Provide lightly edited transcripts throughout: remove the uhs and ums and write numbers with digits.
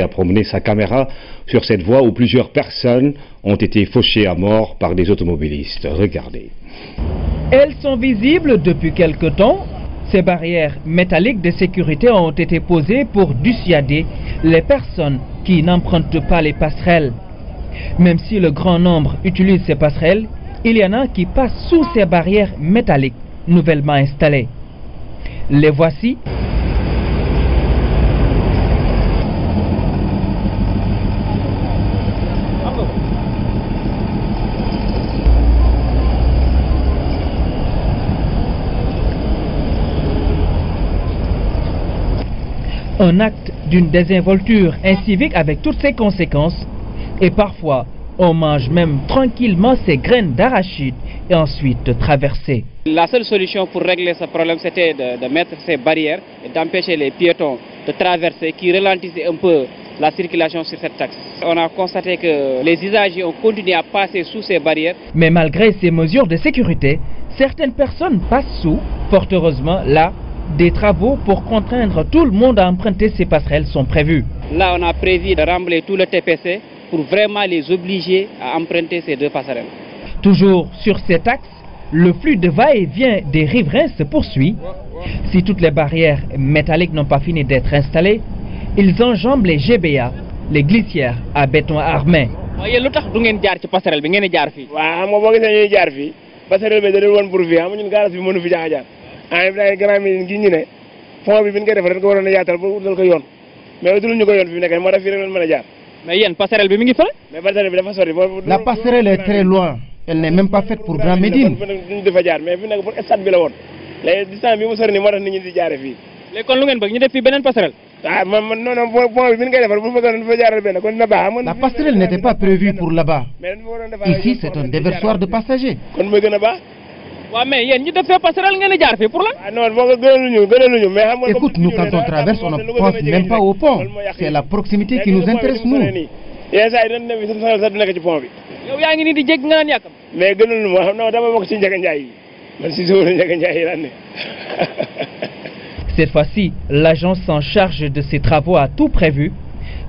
A promené sa caméra sur cette voie où plusieurs personnes ont été fauchées à mort par des automobilistes. Regardez. Elles sont visibles depuis quelque temps. Ces barrières métalliques de sécurité ont été posées pour dissuader les personnes qui n'empruntent pas les passerelles. Même si le grand nombre utilise ces passerelles, il y en a qui passent sous ces barrières métalliques nouvellement installées. Les voici. Un acte d'une désinvolture incivique avec toutes ses conséquences, et parfois on mange même tranquillement ces graines d'arachide et ensuite traverser. La seule solution pour régler ce problème, c'était de mettre ces barrières et d'empêcher les piétons de traverser, qui ralentissaient un peu la circulation sur cette axe. On a constaté que les usagers ont continué à passer sous ces barrières. Mais malgré ces mesures de sécurité, certaines personnes passent sous. Fort heureusement, là, des travaux pour contraindre tout le monde à emprunter ces passerelles sont prévus. Là, on a prévu de remblayer tout le TPC pour vraiment les obliger à emprunter ces deux passerelles. Toujours sur cet axe, le flux de va-et-vient des riverains se poursuit. Si toutes les barrières métalliques n'ont pas fini d'être installées, ils enjambent les GBA, les glissières à béton armé. ah Ibrahima gannaaw mi ngi ñu ne fond bi ñu koy defar dañ ko waroon a yaatal ba utal ko yoon mais utal ñu ko yoon fi mu nekk moo tax fii rek lañ mën a jaar. mais yéen passerelle bi mi ngi fële. mais passerelle bi dafa sori. La passerelle est très loin. Elle n'est même pas faite pour Grand Médine. duñ dafa jaar mais fi nekk pour stade bi la woon léegi distance bi mu sori nii moo tax nit ñi di jaare fii. léegi kon lu ngeen bëgg ñu def fii beneen passerelle. ah man non pont bi ñu koy defar bu fekkoon dafa jaaral benn kon dina baax. La passerelle n'était pas prévue pour là-bas. Ici c'est un déversoir de passagers. kon mooy gën a baax. mais ñu def fee passerelle ngeen di jaar fii pour la. ah non boo ko gënaluñu mais xam nga. Écoute, nous quand on traverse on ne pense même pas au pont. C'est la proximité qui nous intéresse nous. yenn saa yi dañ ne suñu sonal sax du nekk ci pont bi. yow yaa ngi nii di jéggi nga naan yàkkam. mais gënalu ma xam na dama bokk ci Ndiaga Ndiaye yi man si suuf Ndiaga Ndiaye yi daan ne. Cette fois-ci, l'agence s'en charge de ces travaux à tout prévu.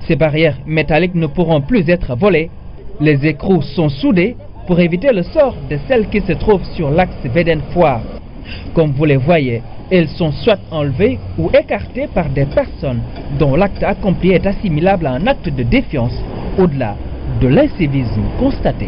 Ces barrières métalliques ne pourront plus être volées. Les écrous sont soudés pour éviter le sort de celles qui se trouvent sur l'axe Védène-Foire. Comme vous les voyez, elles sont soit enlevées ou écartées par des personnes dont l'acte accompli est assimilable à un acte de défiance au-delà de l'incivisme constaté.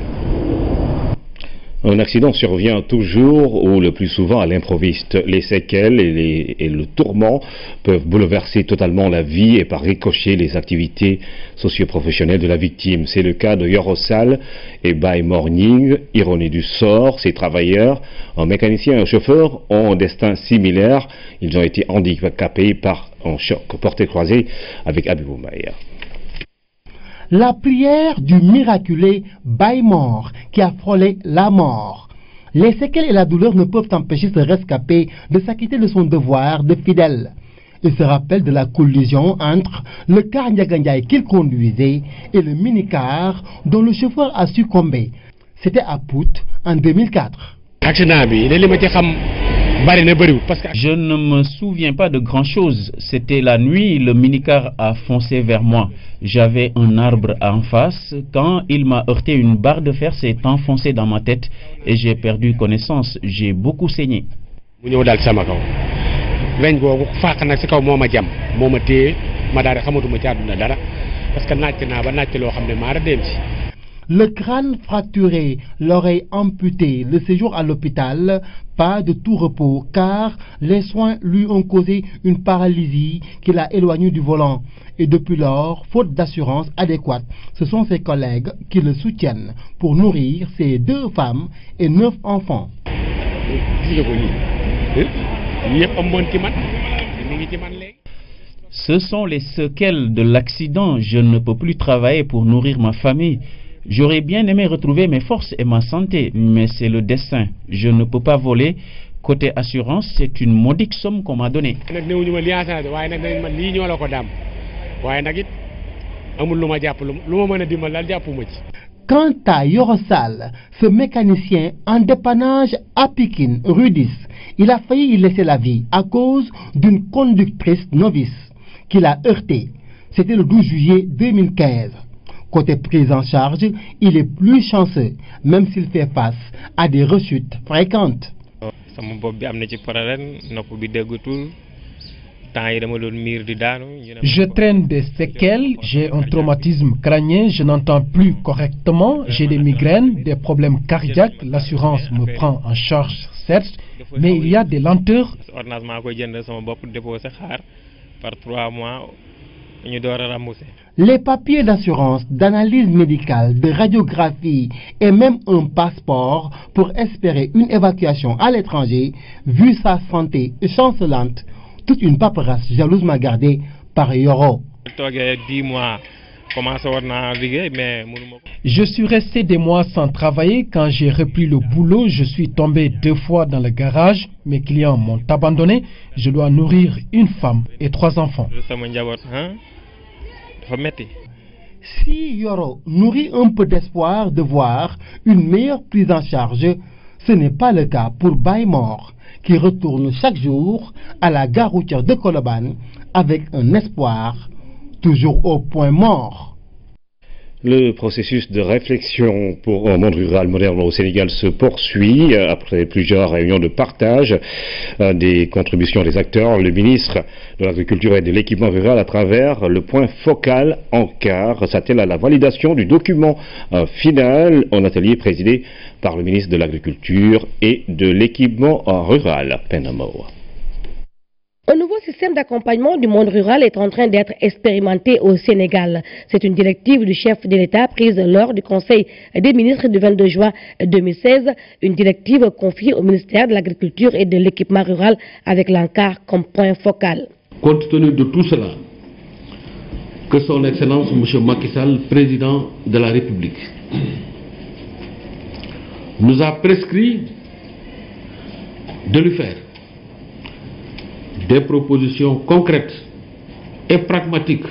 Un accident survient toujours ou le plus souvent à l'improviste. Les séquelles et le tourment peuvent bouleverser totalement la vie et par ricochet les activités socio-professionnelles de la victime. C'est le cas de Yorosal et Bay Morning. Ironie du sort, ces travailleurs, un mécanicien et un chauffeur, ont un destin similaire. Ils ont été handicapés par un choc porté-croisé avec Abibou Maïa. La prière du miraculé Baymor qui a frôlé la mort. Les séquelles et la douleur ne peuvent empêcher ce rescapé de s'acquitter de son devoir de fidèle. Il se rappelle de la collision entre le car Ndiaga Ndiaye qu'il conduisait et le minicar dont le chauffeur a succombé. C'était à Pout en 2004. Je ne me souviens pas de grand-chose. C'était la nuit, le minicar a foncé vers moi. J'avais un arbre en face. Quand il m'a heurté, une barre de fer s'est enfoncée dans ma tête et j'ai perdu connaissance. J'ai beaucoup saigné. Le crâne fracturé, l'oreille amputée, le séjour à l'hôpital, pas de tout repos car les soins lui ont causé une paralysie qui l'a éloigné du volant. Et depuis lors, faute d'assurance adéquate, ce sont ses collègues qui le soutiennent pour nourrir ses 2 femmes et 9 enfants. Ce sont les séquelles de l'accident. Je ne peux plus travailler pour nourrir ma famille. J'aurais bien aimé retrouver mes forces et ma santé, mais c'est le destin. Je ne peux pas voler. Côté assurance, c'est une modique somme qu'on m'a donnée. Quant à Yorosal, ce mécanicien en dépannage à Pikine, rue 10, il a failli y laisser la vie à cause d'une conductrice novice qui l'a heurté. C'était le 12 juillet 2015. Côté prise en charge, il est plus chanceux, même s'il fait face à des rechutes fréquentes. Je traîne des séquelles, j'ai un traumatisme crânien, je n'entends plus correctement, j'ai des migraines, des problèmes cardiaques, l'assurance me prend en charge certes, mais il y a des lenteurs. Les papiers d'assurance, d'analyse médicale, de radiographie et même un passeport pour espérer une évacuation à l'étranger, vu sa santé chancelante, toute une paperasse jalousement gardée par Yoro. Je suis resté des mois sans travailler. Quand j'ai repris le boulot, je suis tombé 2 fois dans le garage. Mes clients m'ont abandonné. Je dois nourrir une femme et 3 enfants. Si Yoro nourrit un peu d'espoir de voir une meilleure prise en charge, ce n'est pas le cas pour Baymore, qui retourne chaque jour à la gare routière de Colobane avec un espoir toujours au point mort. Le processus de réflexion pour un monde rural moderne au Sénégal se poursuit. Après plusieurs réunions de partage des contributions des acteurs, le ministre de l'Agriculture et de l'Équipement rural, à travers le point focal ANCAR, s'attelle à la validation du document final, un atelier présidé par le ministre de l'Agriculture et de l'Équipement rural. Penamo. Un nouveau système d'accompagnement du monde rural est en train d'être expérimenté au Sénégal. C'est une directive du chef de l'État prise lors du Conseil des ministres du 22 juin 2016. Une directive confiée au ministère de l'Agriculture et de l'Équipement rural avec l'ANCAR comme point focal. Compte tenu de tout cela, que son Excellence M. Macky Sall, président de la République, nous a prescrit de lui faire des propositions concrètes et pragmatiques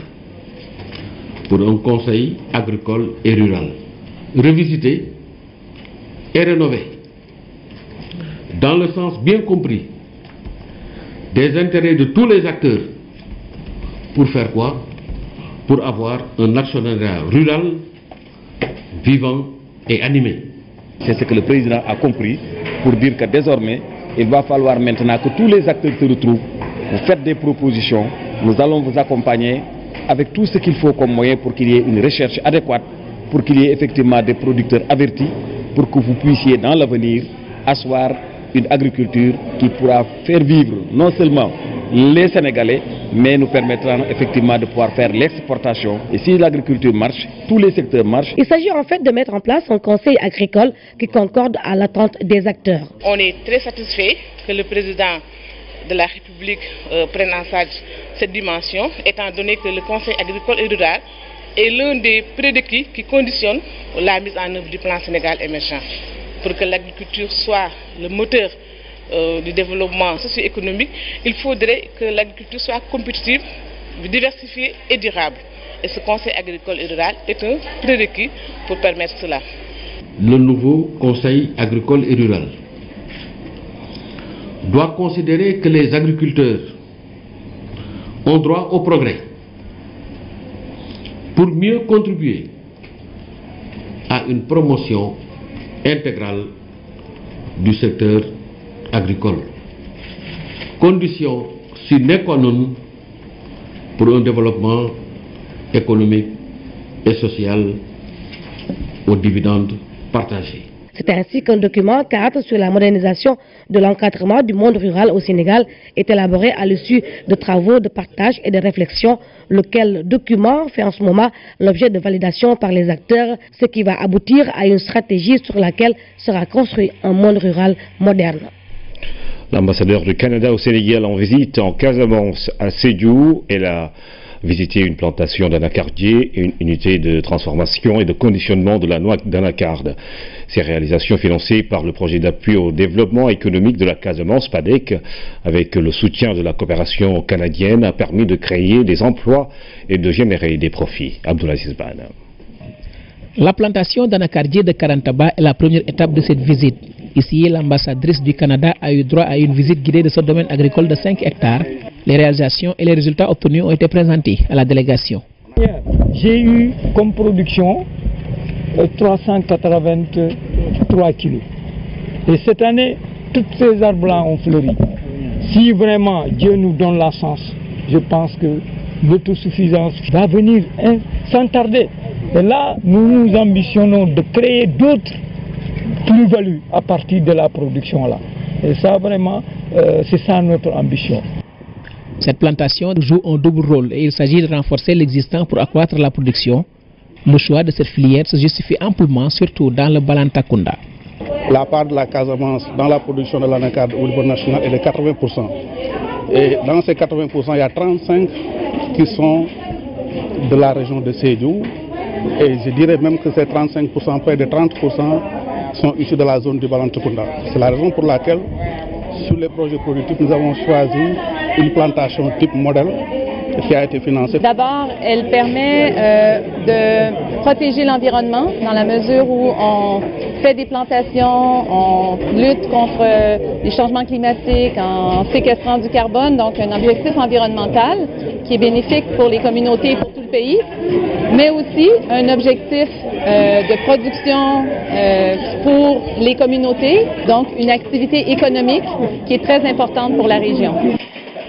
pour un conseil agricole et rural revisité et rénové dans le sens bien compris des intérêts de tous les acteurs. Pour faire quoi? Pour avoir un actionnariat rural vivant et animé. C'est ce que le président a compris pour dire que désormais il va falloir maintenant que tous les acteurs se retrouvent. Vous faites des propositions, nous allons vous accompagner avec tout ce qu'il faut comme moyen pour qu'il y ait une recherche adéquate, pour qu'il y ait effectivement des producteurs avertis, pour que vous puissiez dans l'avenir asseoir une agriculture qui pourra faire vivre non seulement les Sénégalais, mais nous permettra effectivement de pouvoir faire l'exportation. Et si l'agriculture marche, tous les secteurs marchent. Il s'agit en fait de mettre en place un conseil agricole qui concorde à l'attente des acteurs. On est très satisfait que le président de la République prenne en charge cette dimension, étant donné que le Conseil agricole et rural est l'un des prérequis qui conditionne la mise en œuvre du plan Sénégal émergent. Pour que l'agriculture soit le moteur du développement socio-économique, il faudrait que l'agriculture soit compétitive, diversifiée et durable. Et ce Conseil agricole et rural est un prérequis pour permettre cela. Le nouveau Conseil agricole et rural doit considérer que les agriculteurs ont droit au progrès pour mieux contribuer à une promotion intégrale du secteur agricole. Condition sine qua non pour un développement économique et social aux dividendes partagés. C'est ainsi qu'un document cadre sur la modernisation de l'encadrement du monde rural au Sénégal est élaboré à l'issue de travaux de partage et de réflexion, lequel document fait en ce moment l'objet de validation par les acteurs, ce qui va aboutir à une stratégie sur laquelle sera construit un monde rural moderne. L'ambassadeur du Canada au Sénégal en visite en Casamance à Sédhiou et la visiter une plantation d'anacardier, une unité de transformation et de conditionnement de la noix d'anacarde. Ces réalisations financées par le projet d'appui au développement économique de la Casamance, PADEC, avec le soutien de la coopération canadienne, a permis de créer des emplois et de générer des profits. Abdoulaziz Ban. La plantation d'anacardier de Karantaba est la première étape de cette visite. Ici, l'ambassadrice du Canada a eu droit à une visite guidée de ce domaine agricole de 5 hectares. Les réalisations et les résultats obtenus ont été présentés à la délégation. J'ai eu comme production 383 kilos. Et cette année, tous ces arbres-là ont fleuri. Si vraiment Dieu nous donne la chance, je pense que l'autosuffisance va venir sans tarder. Et là, nous nous ambitionnons de créer d'autres plus-values à partir de la production-là. Et ça, vraiment, c'est ça notre ambition. Cette plantation joue un double rôle et il s'agit de renforcer l'existant pour accroître la production. Le choix de cette filière se justifie amplement, surtout dans le Balantakunda. La part de la Casamance dans la production de l'anacarde au niveau national est de 80%. Et dans ces 80%, il y a 35% qui sont de la région de Sédhiou. Et je dirais même que ces 35%, près de 30%, sont issus de la zone du Balantakunda. C'est la raison pour laquelle, sur les projets productifs, nous avons choisi une plantation type modèle qui a été financée. D'abord, elle permet de protéger l'environnement dans la mesure où on fait des plantations, on lutte contre les changements climatiques en séquestrant du carbone, donc un objectif environnemental qui est bénéfique pour les communautés et pour tout le pays, mais aussi un objectif de production pour les communautés, donc une activité économique qui est très importante pour la région.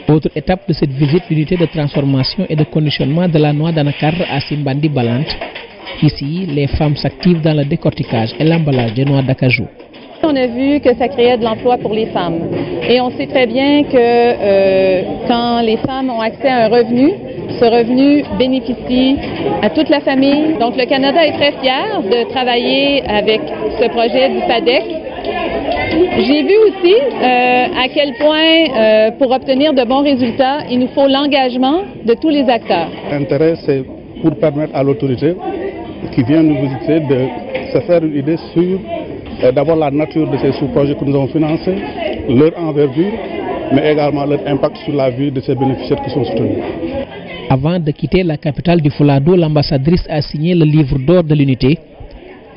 Autre étape de cette visite, l'unité de transformation et de conditionnement de la noix d'anacarde à Simbandi Balante. Ici, les femmes s'activent dans le décortiquage et l'emballage des noix d'acajou. On a vu que ça créait de l'emploi pour les femmes. Et on sait très bien que quand les femmes ont accès à un revenu, ce revenu bénéficie à toute la famille. Donc le Canada est très fier de travailler avec ce projet du PADEC. J'ai vu aussi à quel point, pour obtenir de bons résultats, il nous faut l'engagement de tous les acteurs. L'intérêt, c'est pour permettre à l'autorité qui vient nous visiter de se faire une idée sur d'abord la nature de ces sous-projets que nous avons financés, leur envergure, mais également leur impact sur la vie de ces bénéficiaires qui sont soutenus. Avant de quitter la capitale du Fuladu, l'ambassadrice a signé le livre d'or de l'unité.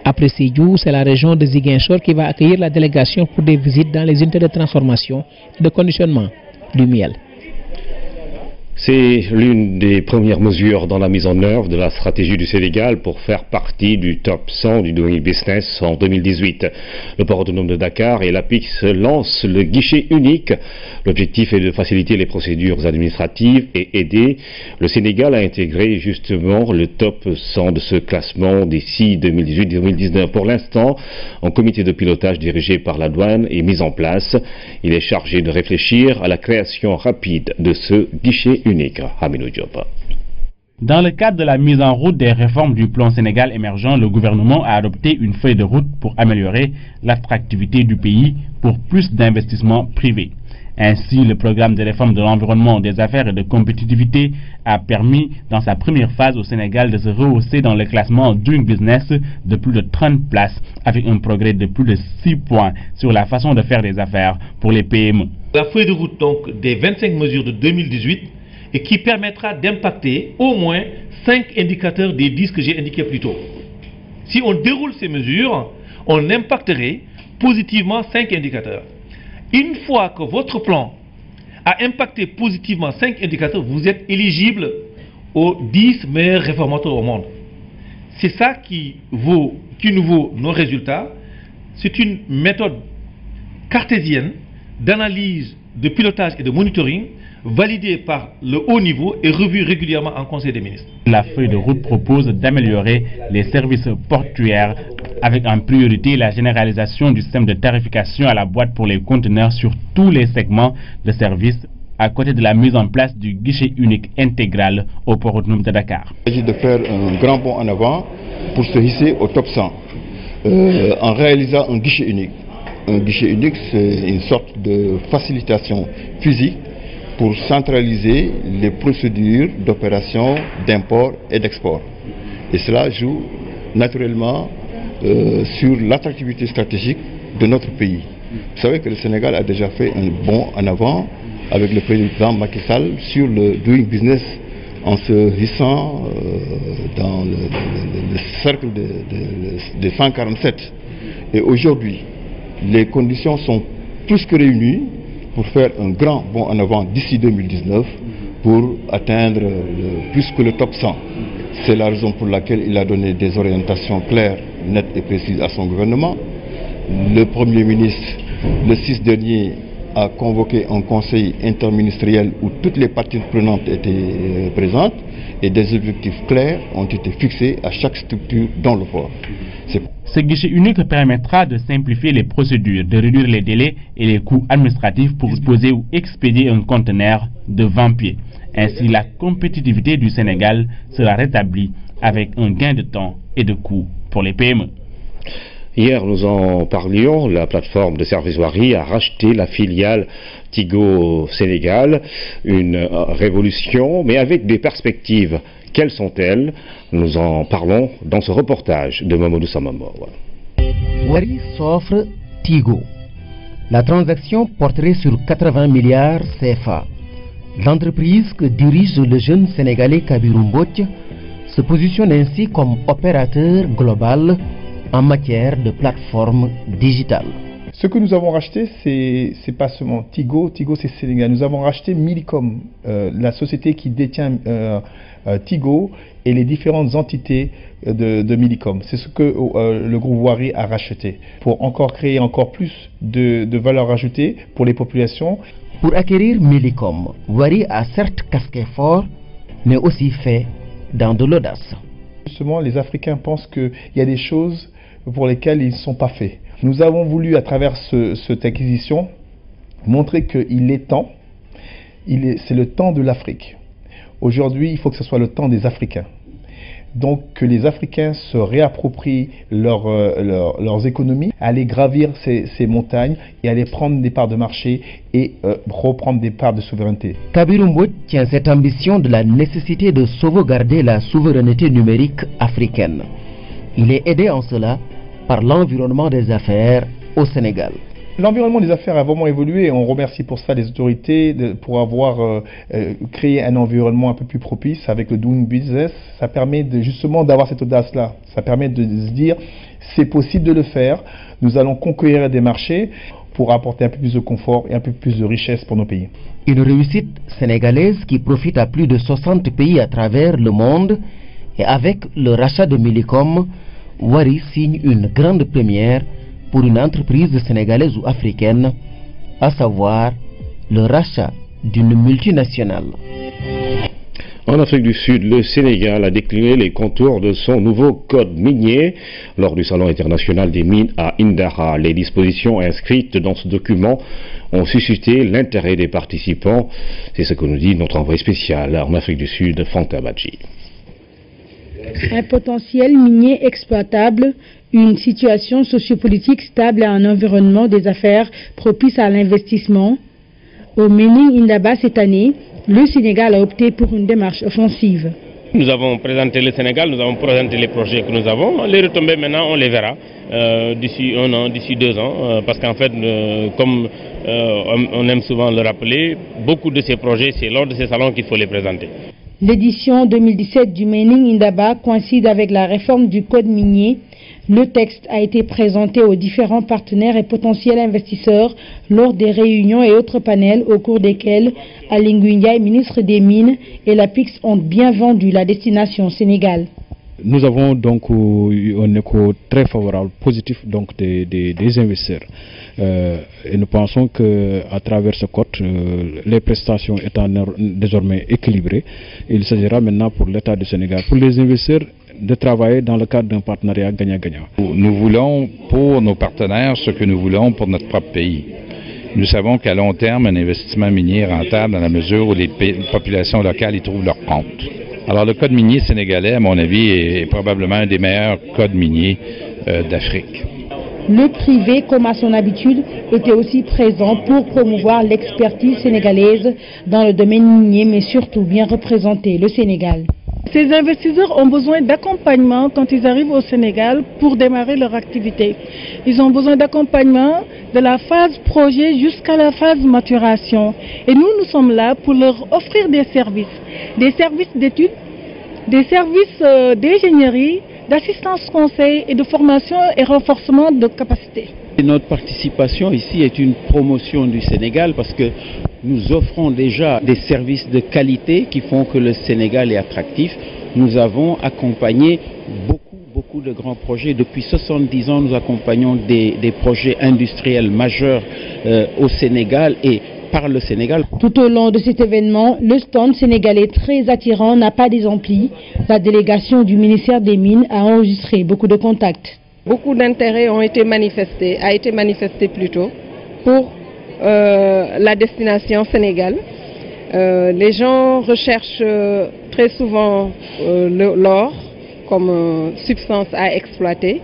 Après Sédhiou, c'est la région de Ziguinchor qui va accueillir la délégation pour des visites dans les unités de transformation et de conditionnement du miel. C'est l'une des premières mesures dans la mise en œuvre de la stratégie du Sénégal pour faire partie du top 100 du Doing Business en 2018. Le port autonome de Dakar et l'APIX lancent le guichet unique. L'objectif est de faciliter les procédures administratives et aider le Sénégal à intégrer justement le top 100 de ce classement d'ici 2018-2019. Pour l'instant, un comité de pilotage dirigé par la douane est mis en place. Il est chargé de réfléchir à la création rapide de ce guichet unique. Dans le cadre de la mise en route des réformes du plan Sénégal émergent, le gouvernement a adopté une feuille de route pour améliorer l'attractivité du pays pour plus d'investissements privés. Ainsi, le programme de réforme de l'environnement, des affaires et de compétitivité a permis dans sa première phase au Sénégal de se rehausser dans le classement Doing Business de plus de 30 places avec un progrès de plus de 6 points sur la façon de faire des affaires pour les PME. La feuille de route donc des 25 mesures de 2018 et qui permettra d'impacter au moins 5 indicateurs des 10 que j'ai indiqués plus tôt. Si on déroule ces mesures, on impacterait positivement 5 indicateurs. Une fois que votre plan a impacté positivement 5 indicateurs, vous êtes éligible aux 10 meilleurs réformateurs au monde. C'est ça qui nous vaut nos résultats. C'est une méthode cartésienne d'analyse, de pilotage et de monitoring validée par le haut niveau et revue régulièrement en Conseil des ministres. La feuille de route propose d'améliorer les services portuaires avec en priorité la généralisation du système de tarification à la boîte pour les conteneurs sur tous les segments de services à côté de la mise en place du guichet unique intégral au port autonome de Dakar. Il s'agit de faire un grand bond en avant pour se hisser au top 100 en réalisant un guichet unique. Un guichet unique, c'est une sorte de facilitation physique pour centraliser les procédures d'opération d'import et d'export. Et cela joue naturellement sur l'attractivité stratégique de notre pays. Vous savez que le Sénégal a déjà fait un bond en avant avec le président Macky Sall sur le Doing Business en se hissant dans le cercle des 147. Et aujourd'hui, les conditions sont plus que réunies pour faire un grand bond en avant d'ici 2019 pour atteindre plus que le top 100. C'est la raison pour laquelle il a donné des orientations claires, nettes et précises à son gouvernement. Le Premier ministre, le 6 dernier, a convoqué un conseil interministériel où toutes les parties prenantes étaient présentes et des objectifs clairs ont été fixés à chaque structure dans le port. Ce guichet unique permettra de simplifier les procédures, de réduire les délais et les coûts administratifs pour disposer ou expédier un conteneur de 20 pieds. Ainsi, la compétitivité du Sénégal sera rétablie avec un gain de temps et de coûts pour les PME. Hier, nous en parlions, la plateforme de services Wari a racheté la filiale Tigo Sénégal, une révolution, mais avec des perspectives. Quelles sont-elles? Nous en parlons dans ce reportage de Mamadou Samamo. Wari s'offre Tigo. La transaction porterait sur 80 milliards CFA. L'entreprise que dirige le jeune Sénégalais Kabirou Mbodj se positionne ainsi comme opérateur global en matière de plateforme digitale. Ce que nous avons racheté, c'est pas seulement Tigo, Tigo c'est Sénégal. Nous avons racheté Millicom, la société qui détient Tigo et les différentes entités de Millicom. C'est ce que le groupe Wari a racheté pour encore créer encore plus de valeur ajoutée pour les populations. Pour acquérir Millicom, Wari a certes casqué fort, mais aussi fait dans de l'audace. Justement, les Africains pensent qu'il y a des choses pour lesquelles ils ne sont pas faits. Nous avons voulu, à travers cette acquisition, montrer qu'il est temps, c'est le temps de l'Afrique. Aujourd'hui, il faut que ce soit le temps des Africains. Donc que les Africains se réapproprient leurs économies, aller gravir ces montagnes et aller prendre des parts de marché et reprendre des parts de souveraineté. Kabirou Mbodj tient cette ambition de la nécessité de sauvegarder la souveraineté numérique africaine. Il est aidé en cela par l'environnement des affaires au Sénégal. L'environnement des affaires a vraiment évolué et on remercie pour ça les autorités pour avoir créé un environnement un peu plus propice avec le Doing Business. Ça permet justement d'avoir cette audace-là. Ça permet de se dire c'est possible de le faire. Nous allons conquérir des marchés pour apporter un peu plus de confort et un peu plus de richesse pour nos pays. Une réussite sénégalaise qui profite à plus de 60 pays à travers le monde et avec le rachat de Millicom, Wari signe une grande première pour une entreprise sénégalaise ou africaine, à savoir le rachat d'une multinationale. En Afrique du Sud, le Sénégal a décliné les contours de son nouveau code minier lors du Salon international des mines à Indara. Les dispositions inscrites dans ce document ont suscité l'intérêt des participants. C'est ce que nous dit notre envoyé spécial en Afrique du Sud, Fanta Badji. Un potentiel minier exploitable, une situation sociopolitique stable et un environnement des affaires propice à l'investissement. Au Mining Indaba cette année, le Sénégal a opté pour une démarche offensive. Nous avons présenté le Sénégal, nous avons présenté les projets que nous avons. Les retombées maintenant, on les verra d'ici 1 an, d'ici 2 ans. Parce qu'en fait, comme on aime souvent le rappeler, beaucoup de ces projets, c'est lors de ces salons qu'il faut les présenter. L'édition 2017 du Mining Indaba coïncide avec la réforme du code minier. Le texte a été présenté aux différents partenaires et potentiels investisseurs lors des réunions et autres panels au cours desquels Aly Ngouille Ndiaye, ministre des Mines, et l'APIX ont bien vendu la destination Sénégal. Nous avons donc eu un écho très favorable, positif donc des investisseurs. Et nous pensons qu'à travers ce code, les prestations étant désormais équilibrées, il s'agira maintenant pour l'État du Sénégal, pour les investisseurs, de travailler dans le cadre d'un partenariat gagnant-gagnant. Nous voulons pour nos partenaires ce que nous voulons pour notre propre pays. Nous savons qu'à long terme, un investissement minier est rentable dans la mesure où les populations locales y trouvent leur compte. Alors le code minier sénégalais, à mon avis, est probablement un des meilleurs codes miniers d'Afrique. Le privé, comme à son habitude, était aussi présent pour promouvoir l'expertise sénégalaise dans le domaine minier, mais surtout bien représenter le Sénégal. Ces investisseurs ont besoin d'accompagnement quand ils arrivent au Sénégal pour démarrer leur activité. Ils ont besoin d'accompagnement de la phase projet jusqu'à la phase maturation. Et nous sommes là pour leur offrir des services d'études, des services d'ingénierie, d'assistance conseil et de formation et renforcement de capacités. Et notre participation ici est une promotion du Sénégal parce que nous offrons déjà des services de qualité qui font que le Sénégal est attractif. Nous avons accompagné beaucoup de grands projets. Depuis 70 ans, nous accompagnons des projets industriels majeurs au Sénégal et par le Sénégal. Tout au long de cet événement, le stand sénégalais très attirant n'a pas désempli. La délégation du ministère des Mines a enregistré beaucoup de contacts. Beaucoup d'intérêt a été manifesté plutôt pour la destination Sénégal. Les gens recherchent très souvent l'or comme substance à exploiter.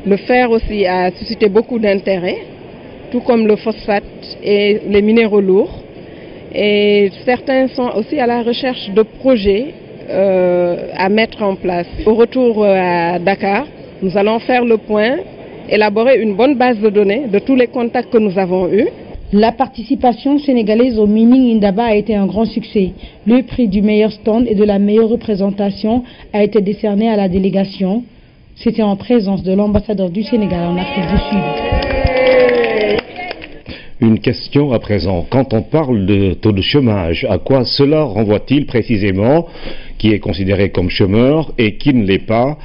Le fer aussi a suscité beaucoup d'intérêt, tout comme le phosphate et les minéraux lourds. Et certains sont aussi à la recherche de projets à mettre en place. Au retour à Dakar, nous allons faire le point, élaborer une bonne base de données de tous les contacts que nous avons eus. La participation sénégalaise au Mining Indaba a été un grand succès. Le prix du meilleur stand et de la meilleure représentation a été décerné à la délégation. C'était en présence de l'ambassadeur du Sénégal en Afrique du Sud. Une question à présent. Quand on parle de taux de chômage, à quoi cela renvoie-t-il précisément? Qui est considéré comme chômeur et qui ne l'est pas?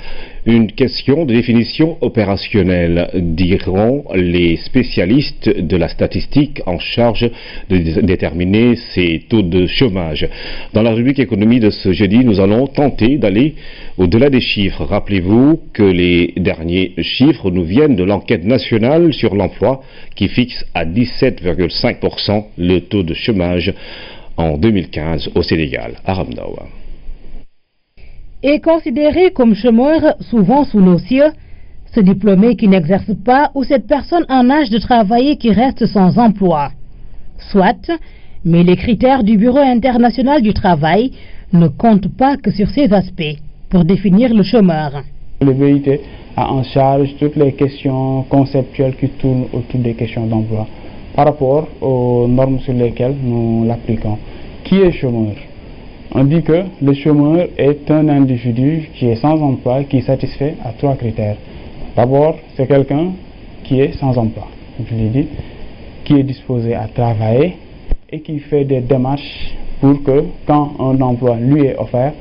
Une question de définition opérationnelle, diront les spécialistes de la statistique en charge de déterminer ces taux de chômage. Dans la rubrique économie de ce jeudi, nous allons tenter d'aller au-delà des chiffres. Rappelez-vous que les derniers chiffres nous viennent de l'enquête nationale sur l'emploi qui fixe à 17,5% le taux de chômage en 2015 au Sénégal. Aramnawa. Est considéré comme chômeur souvent sous nos cieux, ce diplômé qui n'exerce pas ou cette personne en âge de travailler qui reste sans emploi. Soit, mais les critères du Bureau international du travail ne comptent pas que sur ces aspects pour définir le chômeur. Le BIT a en charge toutes les questions conceptuelles qui tournent autour des questions d'emploi par rapport aux normes sur lesquelles nous l'appliquons. Qui est chômeur? On dit que le chômeur est un individu qui est sans emploi, qui est satisfait à 3 critères. D'abord, c'est quelqu'un qui est sans emploi, je l'ai dit, qui est disposé à travailler et qui fait des démarches pour que quand un emploi lui est offert,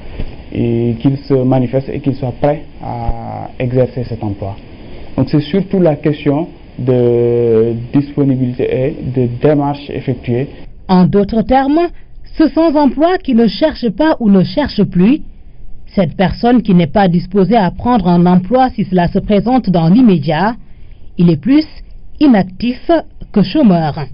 qu'il se manifeste et qu'il soit prêt à exercer cet emploi. Donc c'est surtout la question de disponibilité et de démarches effectuées. En d'autres termes, ce sans-emploi qui ne cherche pas ou ne cherche plus, cette personne qui n'est pas disposée à prendre un emploi si cela se présente dans l'immédiat, il est plus inactif que chômeur.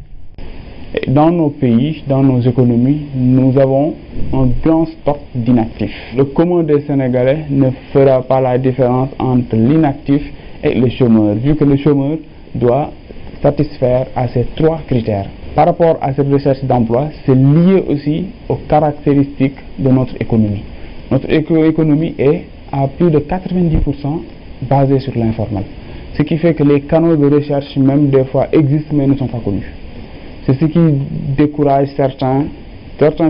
Dans nos pays, dans nos économies, nous avons un grand stock d'inactifs. Le commun des Sénégalais ne fera pas la différence entre l'inactif et le chômeur, vu que le chômeur doit satisfaire à ces 3 critères. Par rapport à cette recherche d'emploi, c'est lié aussi aux caractéristiques de notre économie. Notre économie est à plus de 90% basée sur l'informel. Ce qui fait que les canaux de recherche même des fois existent mais ne sont pas connus. C'est ce qui décourage certains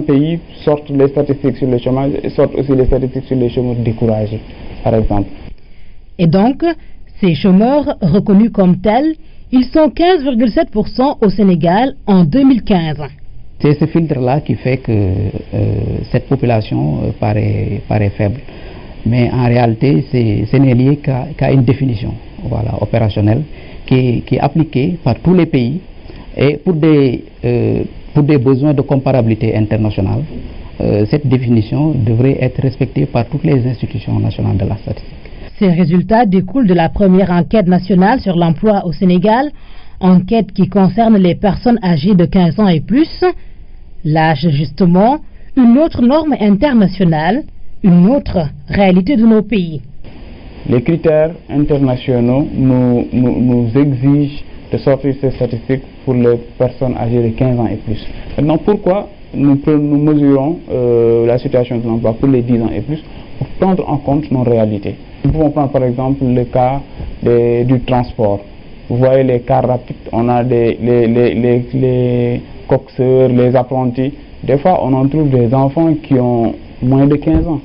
pays, sortent les statistiques sur le chômage et sortent aussi les statistiques sur les chômeurs découragés, par exemple. Et donc, ces chômeurs reconnus comme tels, ils sont 15,7% au Sénégal en 2015. C'est ce filtre-là qui fait que cette population paraît faible. Mais en réalité, ce n'est lié qu'à une définition opérationnelle qui est appliquée par tous les pays et pour des besoins de comparabilité internationale. Cette définition devrait être respectée par toutes les institutions nationales de la statistique. Ces résultats découlent de la première enquête nationale sur l'emploi au Sénégal, enquête qui concerne les personnes âgées de 15 ans et plus. L'âge, justement, une autre norme internationale, une autre réalité de nos pays. Les critères internationaux nous exigent de sortir ces statistiques pour les personnes âgées de 15 ans et plus. Maintenant, pourquoi nous mesurons la situation de l'emploi pour les 10 ans et plus? Pour prendre en compte nos réalités. Nous pouvons prendre par exemple le cas du transport. Vous voyez les cars rapides, on a les coxeurs, les apprentis. Des fois, on en trouve des enfants qui ont moins de 15 ans.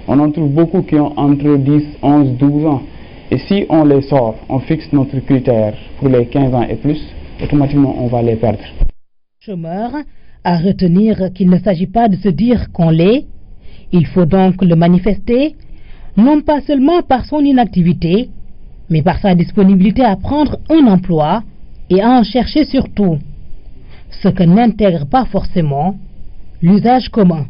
On en trouve beaucoup qui ont entre 10, 11, 12 ans. Et si on les sort, on fixe notre critère pour les 15 ans et plus, automatiquement on va les perdre. Chômeur, à retenir qu'il ne s'agit pas de se dire qu'on l'est. Il faut donc le manifester, non pas seulement par son inactivité, mais par sa disponibilité à prendre un emploi et à en chercher surtout. Ce que n'intègre pas forcément l'usage commun.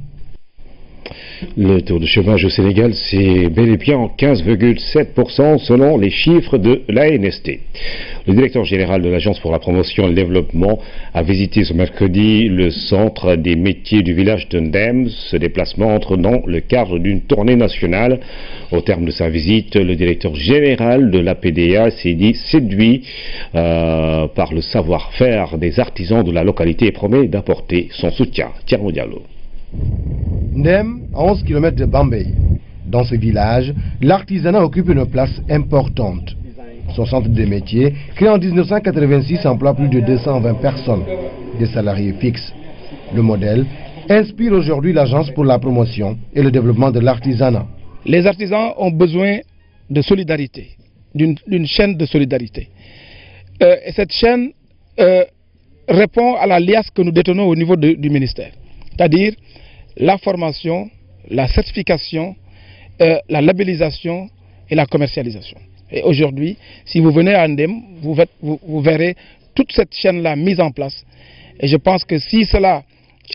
Le taux de chômage au Sénégal, c'est bel et bien 15,7% selon les chiffres de l'ANST. Le directeur général de l'Agence pour la promotion et le développement a visité ce mercredi le centre des métiers du village de Ndem. Ce déplacement entre dans le cadre d'une tournée nationale. Au terme de sa visite, le directeur général de l'APDA s'est dit séduit par le savoir-faire des artisans de la localité et promet d'apporter son soutien. Thierno Diallo. Ndem, à 11 km de Bambey. Dans ce village, l'artisanat occupe une place importante. Son centre de métier, créé en 1986, emploie plus de 220 personnes, des salariés fixes. Le modèle inspire aujourd'hui l'Agence pour la promotion et le développement de l'artisanat. Les artisans ont besoin de solidarité, d'une chaîne de solidarité. Et cette chaîne répond à la liasse que nous détenons au niveau du ministère, c'est-à-dire la formation, la certification, la labellisation et la commercialisation. Et aujourd'hui, si vous venez à Ndem, vous verrez toute cette chaîne-là mise en place. Et je pense que si cela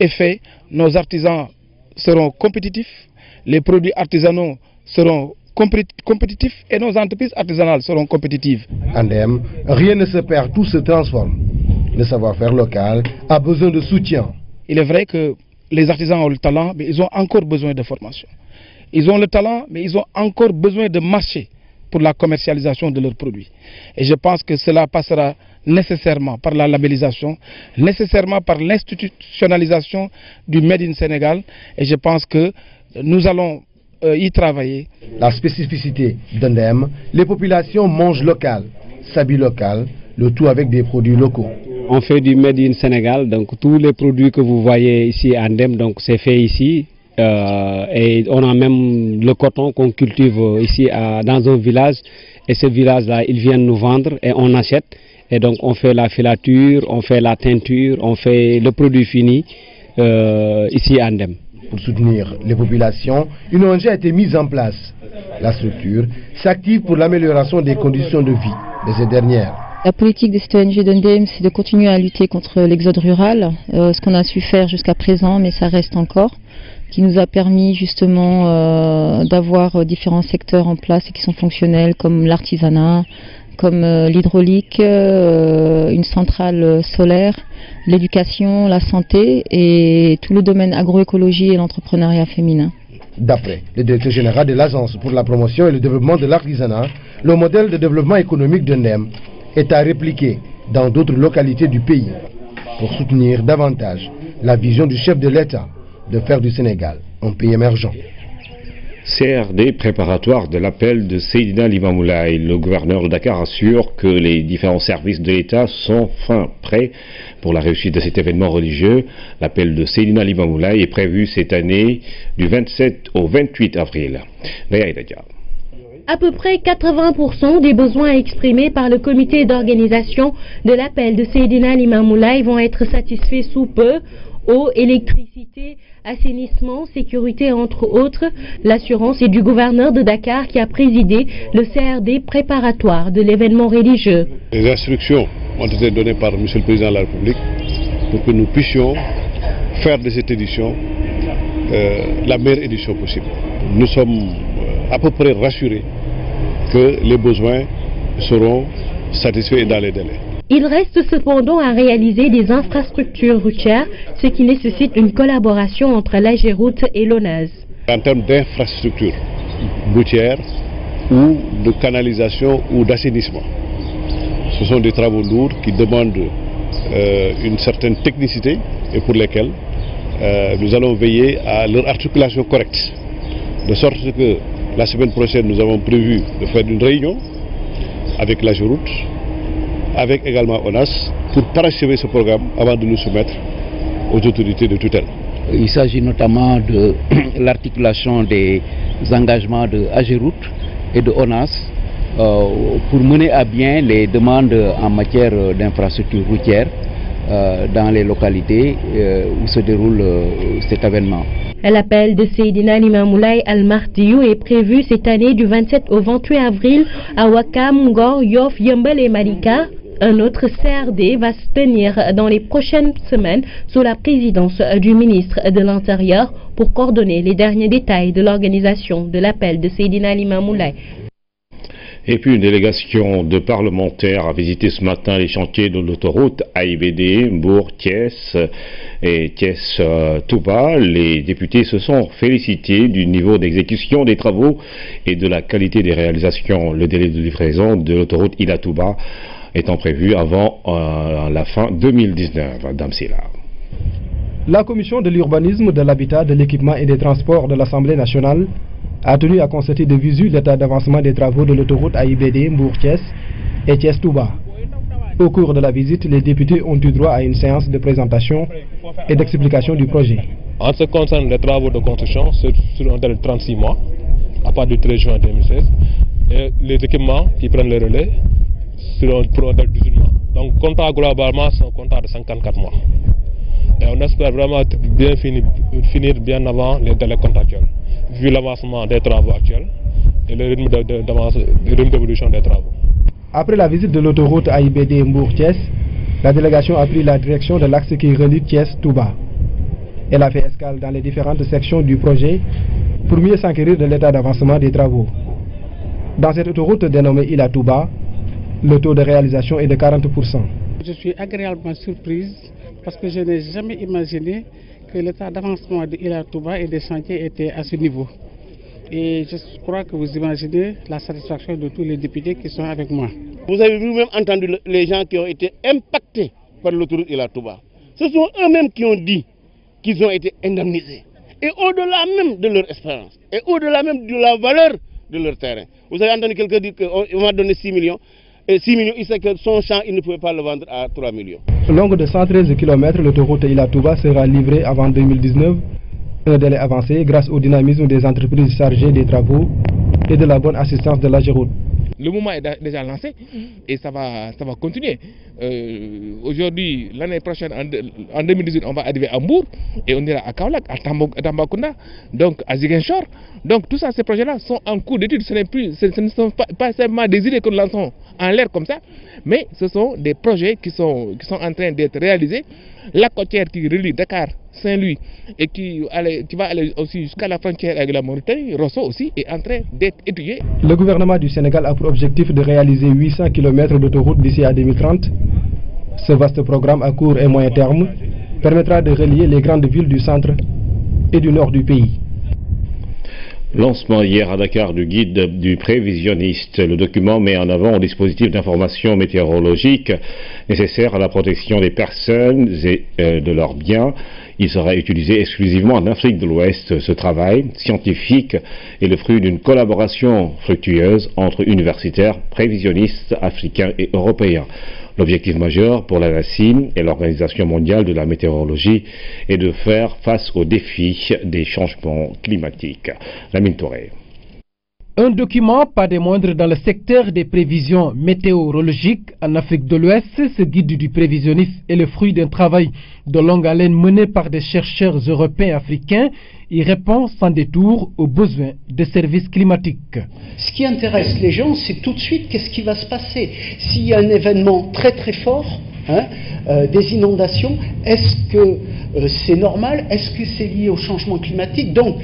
est fait, nos artisans seront compétitifs, les produits artisanaux seront compétitifs et nos entreprises artisanales seront compétitives. À Ndem, rien ne se perd, tout se transforme. Le savoir-faire local a besoin de soutien. Il est vrai que les artisans ont le talent, mais ils ont encore besoin de formation. Ils ont le talent, mais ils ont encore besoin de marché pour la commercialisation de leurs produits. Et je pense que cela passera nécessairement par la labellisation, nécessairement par l'institutionnalisation du Made in Sénégal. Et je pense que nous allons y travailler. La spécificité d'Ndem, les populations mangent local, s'habillent local, le tout avec des produits locaux. On fait du Made in Sénégal, donc tous les produits que vous voyez ici à Ndem, donc c'est fait ici. Et on a même le coton qu'on cultive ici dans un village. Et ce village-là, ils viennent nous vendre et on achète. Et donc on fait la filature, on fait la teinture, on fait le produit fini ici à Ndem. Pour soutenir les populations, une ONG a été mise en place. La structure s'active pour l'amélioration des conditions de vie de ces dernières. La politique de cette ONG d'Ndem, c'est de continuer à lutter contre l'exode rural, ce qu'on a su faire jusqu'à présent, mais ça reste encore, qui nous a permis justement d'avoir différents secteurs en place et qui sont fonctionnels, comme l'artisanat, comme l'hydraulique, une centrale solaire, l'éducation, la santé et tout le domaine agroécologie et l'entrepreneuriat féminin. D'après le directeur général de l'Agence pour la promotion et le développement de l'artisanat, le modèle de développement économique de Ndem est à répliquer dans d'autres localités du pays pour soutenir davantage la vision du chef de l'État de faire du Sénégal un pays émergent. CRD préparatoire de l'appel de Seydina Limamoulaye. Le gouverneur de Dakar assure que les différents services de l'État sont enfin prêts pour la réussite de cet événement religieux. L'appel de Seydina Limamoulaye est prévu cette année du 27 au 28 avril. À peu près 80% des besoins exprimés par le comité d'organisation de l'appel de Seydina Limamoulaye vont être satisfaits sous peu. Eau, électricité, assainissement, sécurité entre autres. L'assurance est du gouverneur de Dakar qui a présidé le CRD préparatoire de l'événement religieux. Les instructions ont été données par M. le Président de la République pour que nous puissions faire de cette édition la meilleure édition possible. Nous sommes à peu près rassurés que les besoins seront satisfaits dans les délais. Il reste cependant à réaliser des infrastructures routières, ce qui nécessite une collaboration entre l'AGEROUTE et l'ONAS. En termes d'infrastructures routières ou de canalisation ou d'assainissement, ce sont des travaux lourds qui demandent une certaine technicité et pour lesquels nous allons veiller à leur articulation correcte. De sorte que la semaine prochaine, nous avons prévu de faire une réunion avec l'AGEROUTE, avec également ONAS, pour parachever ce programme avant de nous soumettre aux autorités de tutelle. Il s'agit notamment de l'articulation des engagements de AGEROUTE et de ONAS pour mener à bien les demandes en matière d'infrastructures routières dans les localités où se déroule cet événement. L'appel de Seydina Limamou Laye Al Mahdiou est prévu cette année du 27 au 28 avril à Ouakam, Ngor, Yoff, Yeumbeul et Malika. Un autre CRD va se tenir dans les prochaines semaines sous la présidence du ministre de l'Intérieur pour coordonner les derniers détails de l'organisation de l'appel de Seydina Limamou Laye. Et puis une délégation de parlementaires a visité ce matin les chantiers de l'autoroute AIBD, Mbour-Thiès et Thiès-Touba. Les députés se sont félicités du niveau d'exécution des travaux et de la qualité des réalisations. Le délai de livraison de l'autoroute Ila-Touba étant prévu avant la fin 2019. Madame Silla. La commission de l'urbanisme, de l'habitat, de l'équipement et des transports de l'Assemblée nationale a tenu à constater de visu l'état d'avancement des travaux de l'autoroute AIBD Mbour-Thiès et Thiès-Touba. Au cours de la visite, les députés ont eu droit à une séance de présentation et d'explication du projet. En ce qui concerne les travaux de construction, c'est sur un délai de 36 mois, à partir du 13 juin 2016, et les équipements qui prennent le relais pour un délai de 18 mois. Donc, le contrat globalement, c'est un contrat de 54 mois. Et on espère vraiment bien finir bien avant les délais contractuels, vu l'avancement des travaux actuels et le rythme d'évolution des travaux. Après la visite de l'autoroute AIBD Mbour-Thiès, la délégation a pris la direction de l'axe qui relie Thiès-Touba. Elle a fait escale dans les différentes sections du projet pour mieux s'enquérir de l'état d'avancement des travaux. Dans cette autoroute dénommée Ila-Touba, le taux de réalisation est de 40%. Je suis agréablement surprise parce que je n'ai jamais imaginé que l'état d'avancement de Ila-Touba et des chantiers était à ce niveau. Et je crois que vous imaginez la satisfaction de tous les députés qui sont avec moi. Vous avez vous-même entendu les gens qui ont été impactés par l'autoroute Ila-Touba. Ce sont eux-mêmes qui ont dit qu'ils ont été indemnisés. Et au-delà même de leur espérance, et au-delà même de la valeur de leur terrain. Vous avez entendu quelqu'un dire qu'on va donner 6 millions. Et 6 millions, il sait que son champ, il ne pouvait pas le vendre à 3 millions. Longue de 113 km, l'autoroute Ila-Touba sera livrée avant 2019. Un délai avancé grâce au dynamisme des entreprises chargées des travaux et de la bonne assistance de l'AGEROUTE. Le mouvement est déjà lancé et ça va continuer. Aujourd'hui, l'année prochaine, en 2018, on va arriver à Mbour et on ira à Kaolack, à Tambacounda, donc à Ziguinchor. Donc tout ça, ces projets-là sont en cours d'étude. Ce ne sont pas seulement des idées que nous lançons en l'air comme ça, mais ce sont des projets qui sont en train d'être réalisés. La côtière qui relie Dakar, Saint-Louis et qui va aller aussi jusqu'à la frontière avec la Mauritanie, Rosso aussi, est en train d'être étudié. Le gouvernement du Sénégal a pour objectif de réaliser 800 km d'autoroute d'ici à 2030. Ce vaste programme à court et moyen terme permettra de relier les grandes villes du centre et du nord du pays. Lancement hier à Dakar du guide du prévisionniste. Le document met en avant un dispositif d'information météorologique nécessaire à la protection des personnes et de leurs biens. Il sera utilisé exclusivement en Afrique de l'Ouest. Ce travail scientifique est le fruit d'une collaboration fructueuse entre universitaires, prévisionnistes africains et européens. L'objectif majeur pour la NACIM et l'Organisation mondiale de la météorologie est de faire face aux défis des changements climatiques. Lamine Touré. Un document pas des moindres dans le secteur des prévisions météorologiques en Afrique de l'Ouest. Ce guide du prévisionniste est le fruit d'un travail de longue haleine mené par des chercheurs européens et africains. Il répond sans détour aux besoins des services climatiques. Ce qui intéresse les gens, c'est tout de suite qu'est-ce qui va se passer. S'il y a un événement très très fort, des inondations, est-ce que c'est normal? Est-ce que c'est lié au changement climatique? Donc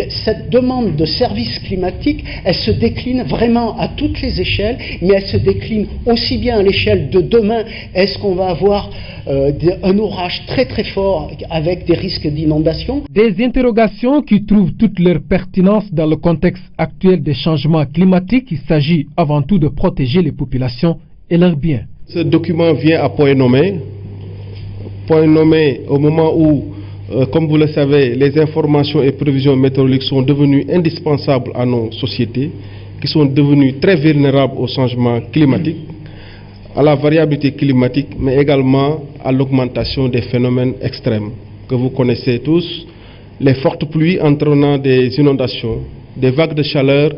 cette demande de services climatiques, elle se décline vraiment à toutes les échelles, mais elle se décline aussi bien à l'échelle de demain. Est-ce qu'on va avoir un orage très très fort avec des risques d'inondation? Des interrogations qui trouvent toute leur pertinence dans le contexte actuel des changements climatiques. Il s'agit avant tout de protéger les populations et leurs biens. Ce document vient à point nommé au moment où, comme vous le savez, les informations et prévisions météorologiques sont devenues indispensables à nos sociétés, qui sont devenues très vulnérables au changement climatique, à la variabilité climatique, mais également à l'augmentation des phénomènes extrêmes que vous connaissez tous, les fortes pluies entraînant des inondations, des vagues de chaleur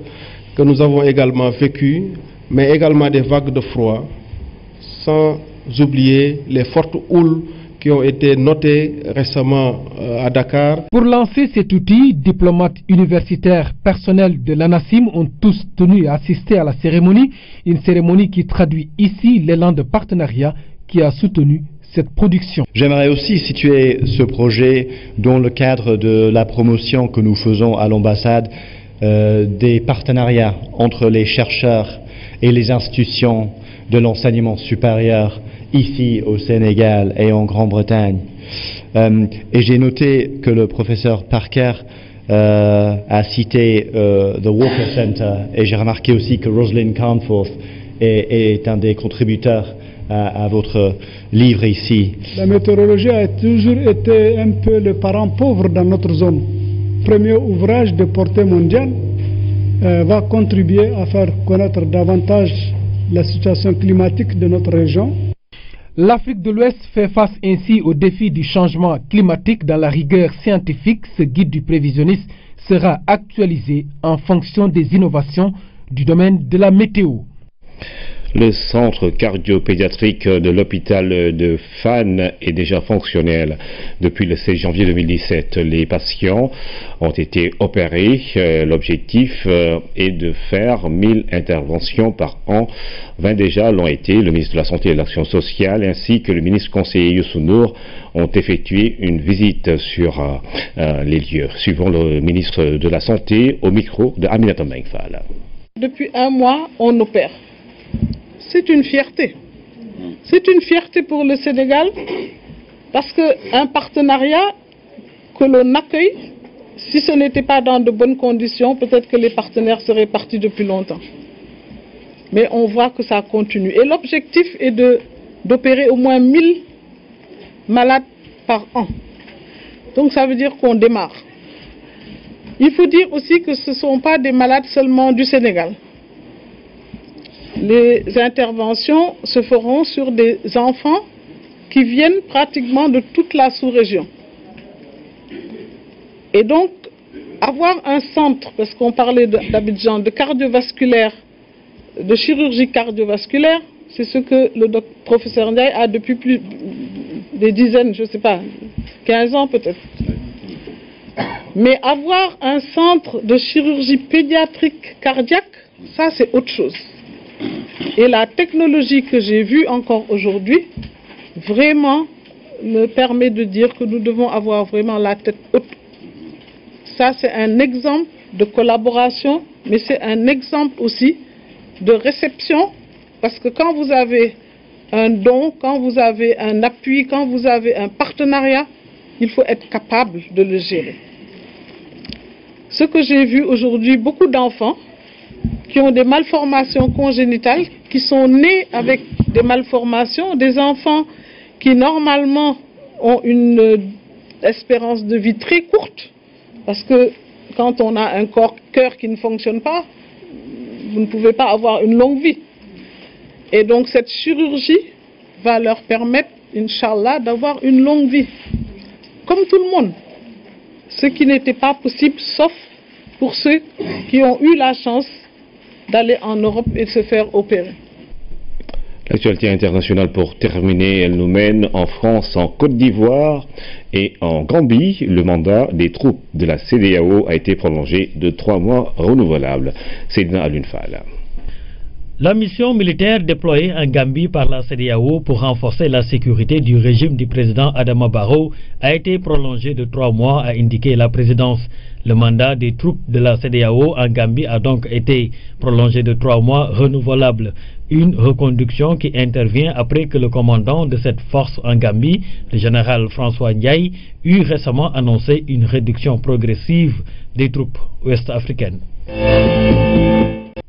que nous avons également vécues, mais également des vagues de froid, sans oublier les fortes houles qui ont été notées récemment à Dakar. Pour lancer cet outil, diplomates universitaires, personnels de l'ANACIM ont tous tenu à assister à la cérémonie, une cérémonie qui traduit ici l'élan de partenariat qui a soutenu cette production. J'aimerais aussi situer ce projet dans le cadre de la promotion que nous faisons à l'ambassade des partenariats entre les chercheurs et les institutions de l'enseignement supérieur ici au Sénégal et en Grande-Bretagne. Et j'ai noté que le professeur Parker a cité The Walker Center, et j'ai remarqué aussi que Rosalind Carnforth est un des contributeurs à votre livre ici. La météorologie a toujours été un peu le parent pauvre dans notre zone. Premier ouvrage de portée mondiale va contribuer à faire connaître davantage la situation climatique de notre région. L'Afrique de l'Ouest fait face ainsi au défi du changement climatique dans la rigueur scientifique. Ce guide du prévisionniste sera actualisé en fonction des innovations du domaine de la météo. Le centre cardio-pédiatrique de l'hôpital de Fann est déjà fonctionnel depuis le 16 janvier 2017. Les patients ont été opérés. L'objectif est de faire 1000 interventions par an. 20 déjà l'ont été. Le ministre de la Santé et de l'Action sociale ainsi que le ministre conseiller Youssou N'Dour ont effectué une visite sur les lieux. Suivant le ministre de la Santé au micro de Aminata Mbengue Fall. Depuis un mois, on opère. C'est une fierté. C'est une fierté pour le Sénégal parce qu'un partenariat que l'on accueille, si ce n'était pas dans de bonnes conditions, peut-être que les partenaires seraient partis depuis longtemps. Mais on voit que ça continue. Et l'objectif est d'opérer au moins 1000 malades par an. Donc ça veut dire qu'on démarre. Il faut dire aussi que ce ne sont pas des malades seulement du Sénégal. Les interventions se feront sur des enfants qui viennent pratiquement de toute la sous-région. Et donc, avoir un centre, parce qu'on parlait d'Abidjan, de cardiovasculaire, de chirurgie cardiovasculaire, c'est ce que le professeur Ndiaye a depuis plus des dizaines, je ne sais pas, 15 ans peut-être. Mais avoir un centre de chirurgie pédiatrique cardiaque, ça c'est autre chose. Et la technologie que j'ai vue encore aujourd'hui, vraiment me permet de dire que nous devons avoir vraiment la tête haute. Ça, c'est un exemple de collaboration, mais c'est un exemple aussi de réception, parce que quand vous avez un don, quand vous avez un appui, quand vous avez un partenariat, il faut être capable de le gérer. Ce que j'ai vu aujourd'hui, beaucoup d'enfants qui ont des malformations congénitales, qui sont nés avec des malformations, des enfants qui normalement ont une espérance de vie très courte, parce que quand on a un cœur qui ne fonctionne pas, vous ne pouvez pas avoir une longue vie. Et donc cette chirurgie va leur permettre, Inch'Allah, d'avoir une longue vie, comme tout le monde. Ce qui n'était pas possible, sauf pour ceux qui ont eu la chance d'aller en Europe et se faire opérer. L'actualité internationale pour terminer, elle nous mène en France, en Côte d'Ivoire et en Gambie. Le mandat des troupes de la CEDEAO a été prolongé de 3 mois renouvelables. Seydina Alioune Fall. La mission militaire déployée en Gambie par la CEDEAO pour renforcer la sécurité du régime du président Adama Barrow a été prolongée de 3 mois, a indiqué la présidence. Le mandat des troupes de la CEDEAO en Gambie a donc été prolongé de 3 mois renouvelables. Une reconduction qui intervient après que le commandant de cette force en Gambie, le général François Ndiaye, eut récemment annoncé une réduction progressive des troupes ouest-africaines.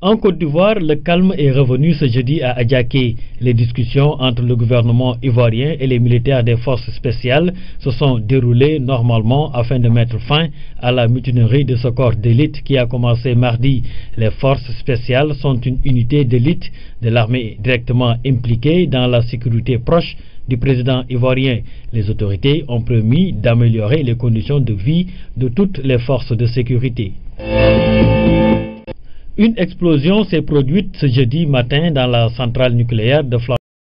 En Côte d'Ivoire, le calme est revenu ce jeudi à Adjaké. Les discussions entre le gouvernement ivoirien et les militaires des forces spéciales se sont déroulées normalement afin de mettre fin à la mutinerie de ce corps d'élite qui a commencé mardi. Les forces spéciales sont une unité d'élite de l'armée directement impliquée dans la sécurité proche du président ivoirien. Les autorités ont promis d'améliorer les conditions de vie de toutes les forces de sécurité. Une explosion s'est produite ce jeudi matin dans la centrale nucléaire de Flandre.